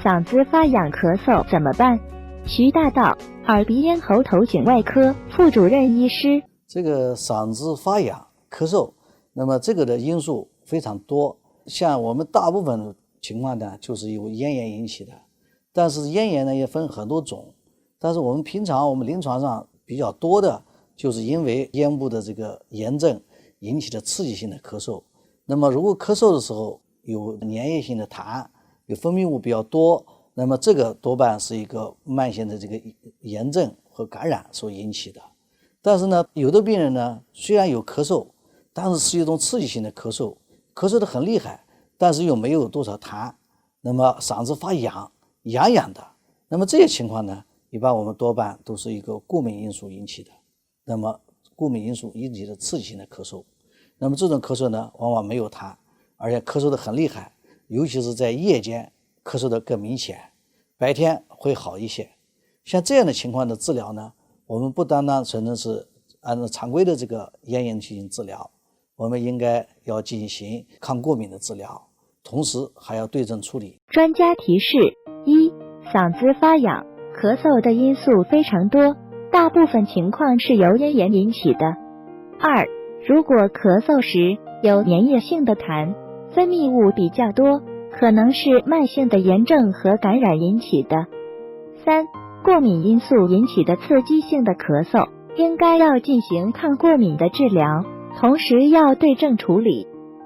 嗓子发痒咳嗽怎么办？徐大道，耳鼻咽喉头颈外科副主任医师。这个嗓子发痒咳嗽，那么这个的因素非常多，像我们大部分情况呢就是由咽炎引起的，但是咽炎呢也分很多种，但是我们平常临床上比较多的就是因为咽部的这个炎症引起的刺激性的咳嗽。那么如果咳嗽的时候有粘液性的痰，有分泌物比较多，那么这个多半是一个慢性的这个炎症和感染所引起的。但是呢，有的病人呢虽然有咳嗽，但是一种刺激性的咳嗽，咳嗽的很厉害，但是又没有多少痰，那么嗓子发痒的，那么这些情况呢，一般我们多半都是一个过敏因素引起的。那么过敏因素引起的刺激性的咳嗽，那么这种咳嗽呢往往没有痰，而且咳嗽的很厉害，尤其是在夜间咳嗽的更明显，白天会好一些。像这样的情况的治疗呢，我们不单单只能是按照常规的这个咽炎进行治疗，我们应该要进行抗过敏的治疗，同时还要对症处理。专家提示：一、嗓子发痒咳嗽的因素非常多，大部分情况是由咽炎引起的。二、如果咳嗽时有粘液性的痰，分泌物比较多，可能是慢性的炎症和感染引起的。三、过敏因素引起的刺激性的咳嗽，应该要进行抗过敏的治疗，同时要对症处理。